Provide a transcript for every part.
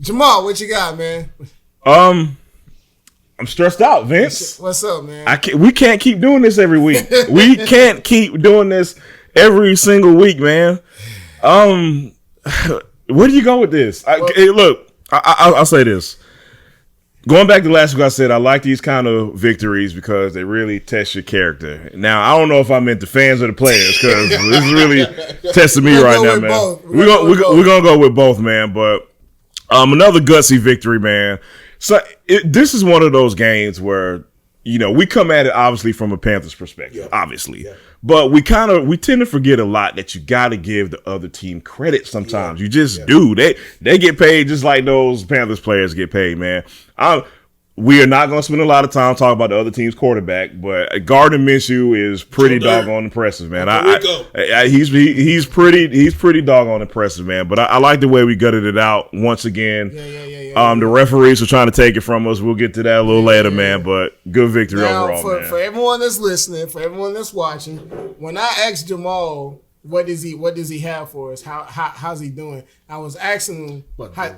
Jamal, what you got, man? I'm stressed out, Vince. What's up, man? We can't keep doing this every week. We can't keep doing this every single week, man. Where do you go with this? I'll say this. Going back to last week, I said I like these kind of victories because they really test your character. Now, I don't know if I meant the fans or the players because this is really testing me right now, man. We're gonna go with both, man. But another gutsy victory, man. So this is one of those games where, you know, we come at it obviously from a Panthers perspective, obviously. Yeah. But we tend to forget a lot that you got to give the other team credit sometimes. You just do. They get paid just like those Panthers players get paid, man. We are not going to spend a lot of time talking about the other team's quarterback, but Gardner Minshew is pretty doggone impressive, man. He's pretty doggone impressive, man. But I like the way we gutted it out once again. The referees are trying to take it from us. We'll get to that a little later, man. But good victory overall, man. For everyone that's listening, for everyone that's watching, when I asked Jamal, what does he have for us? How's he doing? I was asking him,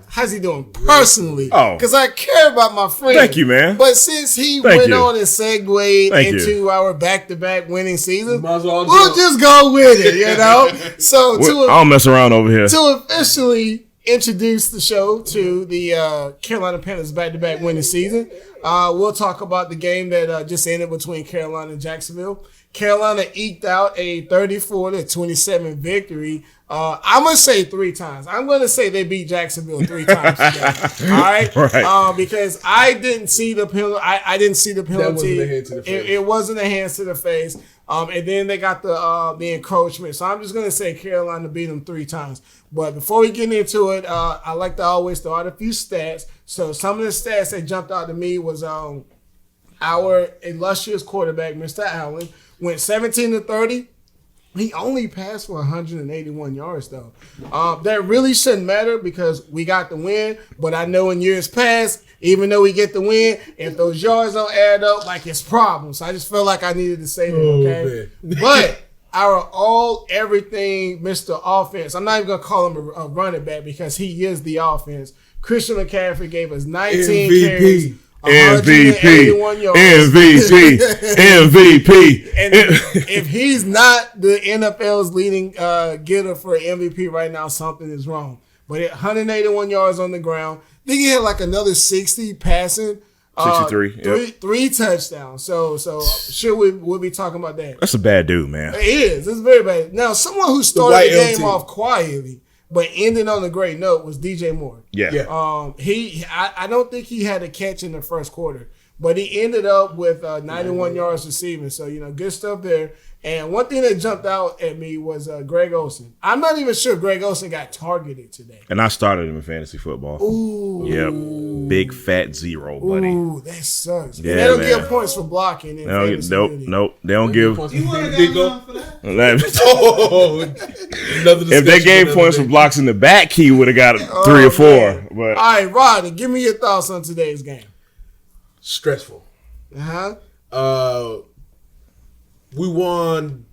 how's he doing personally? Because I care about my friend. Thank you, man. But since he went on and segued into our back-to-back winning season, we'll just go with it, you know? So I don't mess around over here. To officially introduce the show to the Carolina Panthers back-to-back winning season, we'll talk about the game that just ended between Carolina and Jacksonville. Carolina eked out a 34-27 victory. I'm going to say 3 times. I'm going to say they beat Jacksonville 3 times today. All right? Right. Because I didn't see the penalty. I didn't see the penalty. It wasn't a hands to the face. And then they got the encroachment. So I'm just going to say Carolina beat them 3 times. But before we get into it, I like to always throw out a few stats. So some of the stats that jumped out to me was our illustrious quarterback, Mr. Allen, went 17-30. He only passed for 181 yards, though. That really shouldn't matter because we got the win. But I know in years past, even though we get the win, if those yards don't add up, like, it's problems. So I just felt like I needed to say that, okay? But our everything Mr. Offense, I'm not even going to call him a running back because he is the offense. Christian McCaffrey gave us 19 carries. MVP. And if he's not the NFL's leading getter for MVP right now, something is wrong. But at 181 yards on the ground, then he had like another 60 passing. 63. Three touchdowns. So sure we'll be talking about that. That's a bad dude, man. It is. It's very bad. Now, someone who started the game off quietly but ended on a great note was DJ Moore. Yeah. I don't think he had a catch in the first quarter, but he ended up with 91 yards receiving. So, good stuff there. And one thing that jumped out at me was Greg Olsen. I'm not even sure Greg Olsen got targeted today. And I started him in fantasy football. Ooh. Yep. Big fat 0, buddy. Ooh, that sucks. Yeah, they don't give points for blocking. Nope. They don't give. You want to go for that? If they gave points for blocks in the back, he would have got 3 or 4. Man. But all right, Rodney, give me your thoughts on today's game. Stressful. We won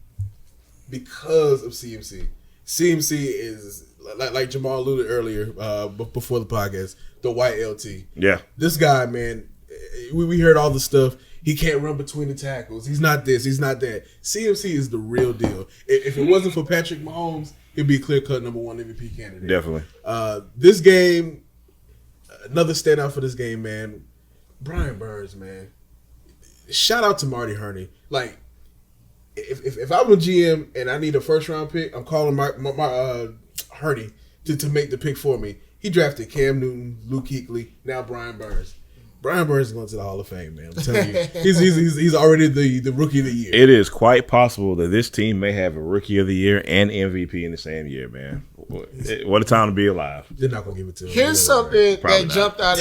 because of CMC. CMC is, like Jamal alluded earlier before the podcast, the white LT. Yeah. This guy, man, we heard all the stuff. He can't run between the tackles. He's not this. He's not that. CMC is the real deal. If it wasn't for Patrick Mahomes, he'd be a clear-cut number 1 MVP candidate. Definitely. This game, another standout for this game, man, Brian Burns, man. Shout out to Marty Herney. Like, if I'm a GM and I need a first-round pick, I'm calling my Herney to make the pick for me. He drafted Cam Newton, Luke Kuechly, now Brian Burns. Brian Burns is going to the Hall of Fame, man. I'm telling you, he's already the Rookie of the Year. It is quite possible that this team may have a Rookie of the Year and MVP in the same year, man. What a time to be alive. They're not going to give it to him. Here's something that jumped out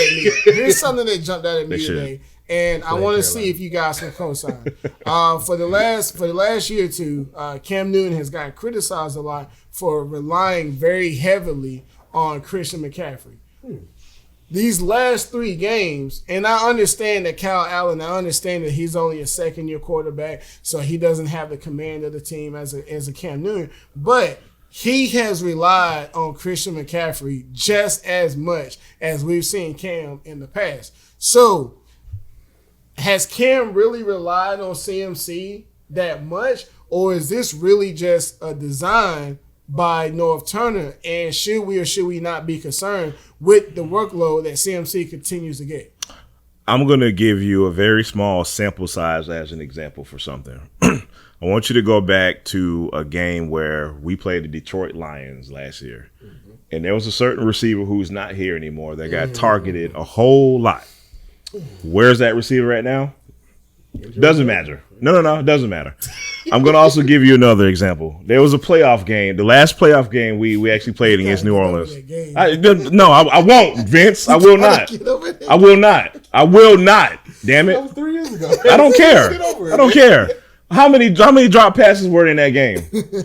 at me. Today. And I want to see if you guys can co-sign. For the last year or two, Cam Newton has gotten criticized a lot for relying very heavily on Christian McCaffrey. These last 3 games, and I understand that Kyle Allen, I understand that he's only a second-year quarterback, so he doesn't have the command of the team as a Cam Newton. But he has relied on Christian McCaffrey just as much as we've seen Cam in the past. So, has Cam really relied on CMC that much, or is this really just a design by North Turner? And should we or should we not be concerned with the workload that CMC continues to get? I'm going to give you a very small sample size as an example for something. I want you to go back to a game where we played the Detroit Lions last year. Mm-hmm. And there was a certain receiver who's not here anymore that got targeted a whole lot. Where's that receiver right now? Doesn't matter. No, it doesn't matter. I'm going to also give you another example. There was a playoff game. The last playoff game we actually played against New Orleans. I won't, Vince. I will not. I will not. I will not. Damn it. That was 3 years ago. I don't care. I don't care. How many drop passes were in that game?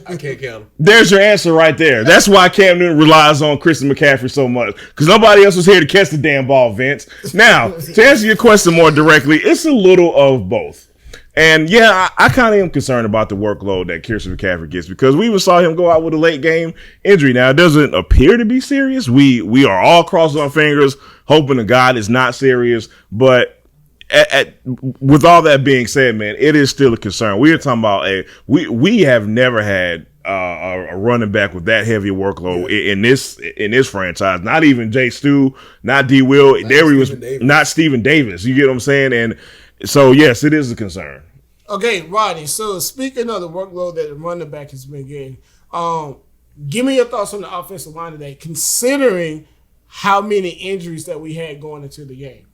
I can't count them. There's your answer right there. That's why Cam Newton relies on Christian McCaffrey so much, because nobody else was here to catch the damn ball, Vince. Now, to answer your question more directly, it's a little of both. And yeah, I kind of am concerned about the workload that Christian McCaffrey gets, because we even saw him go out with a late game injury. Now, it doesn't appear to be serious. We are all crossing our fingers, hoping to God it's not serious, but with all that being said, man, it is still a concern. We are talking about we have never had a running back with that heavy workload in this franchise. Not even Jay Stu, not D. Will. Not Stephen Davis. You get what I'm saying? And so yes, it is a concern. Okay, Rodney. So speaking of the workload that the running back has been getting, give me your thoughts on the offensive line today, considering how many injuries that we had going into the game.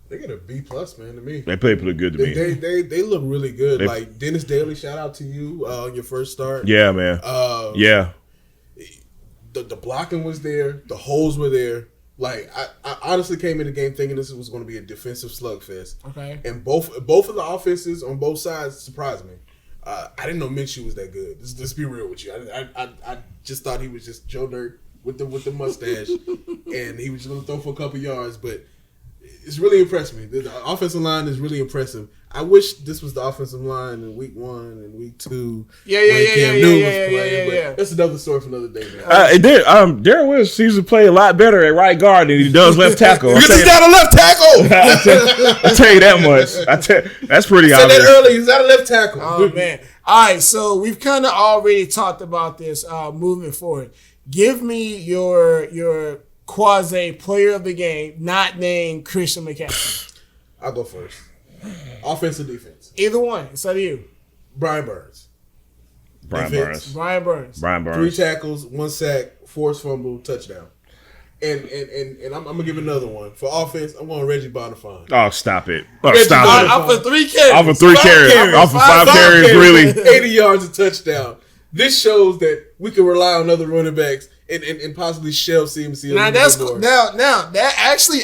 They get a B+ man to me. They play pretty good to me. They look really good. Like Dennis Daly, shout out to you on your first start. Yeah, man. Yeah. The blocking was there. The holes were there. Like I honestly came in the game thinking this was going to be a defensive slugfest. Okay. And both of the offenses on both sides surprised me. I didn't know Minshew was that good. Let's be real with you. I just thought he was just Joe Dirt with the mustache, and he was just going to throw for a couple yards, but. It's really impressed me. The offensive line is really impressive. I wish this was the offensive line in week 1 and week 2. Yeah. That's another story for another day, man. Darren Williams seems to play a lot better at right guard than he does left tackle. Because he's not a left tackle. I'll tell you that much. That's pretty obvious. I said that earlier. He's not a left tackle. Oh, man. All right, so we've kind of already talked about this moving forward. Give me your quasi player of the game, not named Christian McCaffrey. I'll go first. Offense or defense? Either one. It's up to you. Brian Burns. Brian Burns. 3 tackles, 1 sack, forced fumble, touchdown. And I'm gonna give another one for offense. I'm going Reggie Bonifant. Oh, stop it! Stop it! Off of 3 carries. Off of 3 carries. Off of 5 carries. Really, 80 yards of touchdown. This shows that we can rely on other running backs and possibly shelve CMC. Now that actually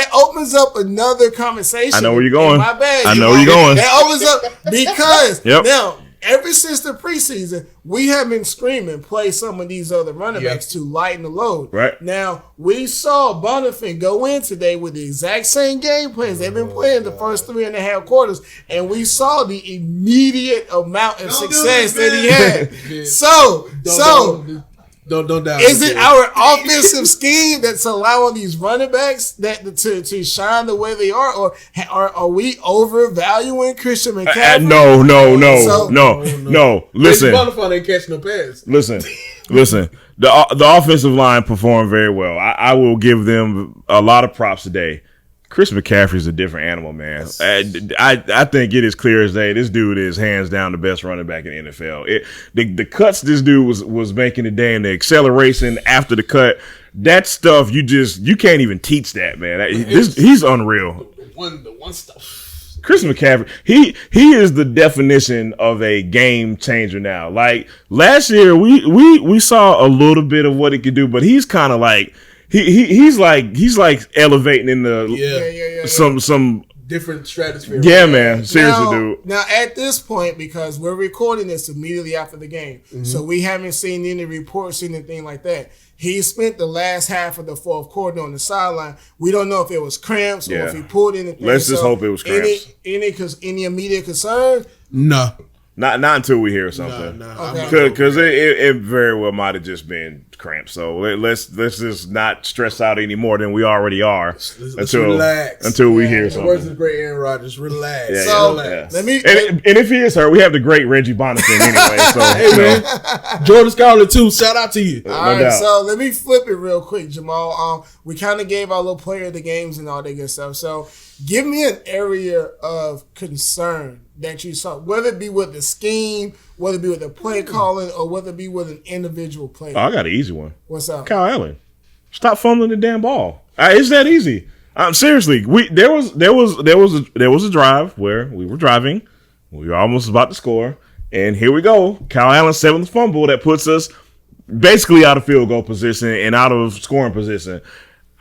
opens up another conversation. I know where you're going. My bad. I know where you're going. That opens up because now ever since the preseason we have been screaming play some of these other running backs to lighten the load. Right now we saw Bonifant go in today with the exact same game plans they've been playing the first 3.5 quarters, and we saw the immediate amount of success that he had. Don't doubt. Is it our offensive scheme that's allowing these running backs to shine the way they are, or are we overvaluing Christian McCaffrey? No. Listen, Bonifant ain't catching no pass. Listen. The offensive line performed very well. I will give them a lot of props today. Chris McCaffrey's a different animal, man. I think it is clear as day. This dude is hands down the best running back in the NFL. The cuts this dude was making today, and the acceleration after the cut, that stuff you can't even teach that, man. He's unreal. The one stuff. Chris McCaffrey, he is the definition of a game changer now. Like last year, we saw a little bit of what he could do, but he's kind of like. He's like elevating in the some different stratosphere. Yeah, man. Seriously, dude. Now at this point, because we're recording this immediately after the game, so we haven't seen any reports or anything like that. He spent the last half of the 4th quarter on the sideline. We don't know if it was cramps or if he pulled anything. Let's just hope it was cramps. Any immediate concern? No. Not until we hear something. Okay. Because it very well might have just been cramps. So let's just not stress out any more than we already are relax. until we hear something. The words of the great Aaron Rodgers, relax. Yeah, so relax. let me. And if he is hurt, we have the great Reggie Bonathan anyway. So hey man, Jordan Scarlett too. Shout out to you. All right, so let me flip it real quick, Jamal. We kind of gave our little player of the games and all that good stuff. So give me an area of concern that you saw, whether it be with the scheme, whether it be with the play calling, or whether it be with an individual player. Oh, I got an easy one. What's up? Kyle Allen. Stop fumbling the damn ball. It's that easy. Seriously, there was a drive where we were driving, we were almost about to score, and here we go. Kyle Allen's 7th fumble that puts us basically out of field goal position and out of scoring position.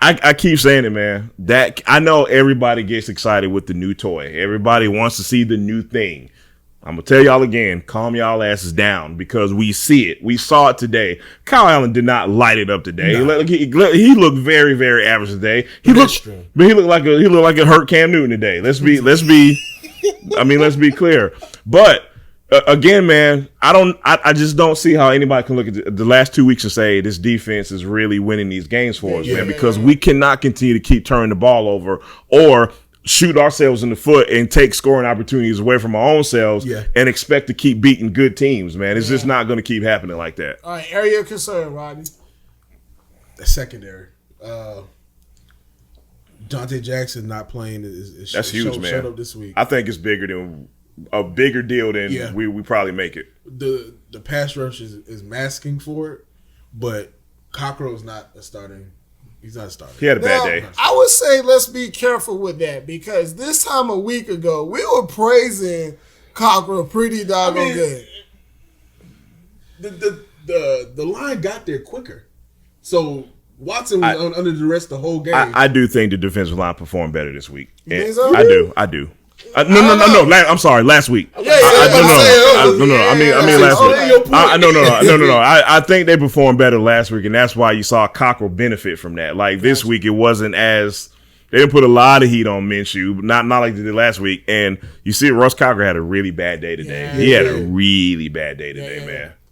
I keep saying it, man. That I know everybody gets excited with the new toy. Everybody wants to see the new thing. I'm gonna tell y'all again, calm y'all asses down because we see it. We saw it today. Kyle Allen did not light it up today. No. He looked very, very average today. He looked like a hurt Cam Newton today. Let's be clear. But again, man, I just don't see how anybody can look at the last 2 weeks and say this defense is really winning these games for us, man, because we cannot continue to keep turning the ball over or shoot ourselves in the foot and take scoring opportunities away from our own selves and expect to keep beating good teams, man. It's just not going to keep happening like that. All right, area of concern, Rodney. The secondary. Dante Jackson not playing is that's huge, man. Shut up this week. I think it's a bigger deal than we probably make it. The pass rush is masking for it, but Cockrell's not a starting. He's not a starter. He had a bad day. I would say let's be careful with that because this time a week ago we were praising Cockrell pretty doggone good. The line got there quicker, so Watson was under duress the whole game. I do think the defensive line performed better this week. You think so? I do. No. I'm sorry. Last week. No. I mean last week. No. I think they performed better last week, and that's why you saw Cockrell benefit from that. Like this week, it wasn't as they didn't put a lot of heat on Minshew, not like they did last week. And you see, Russ Cockrell had a really bad day today. He had a really bad day today, man.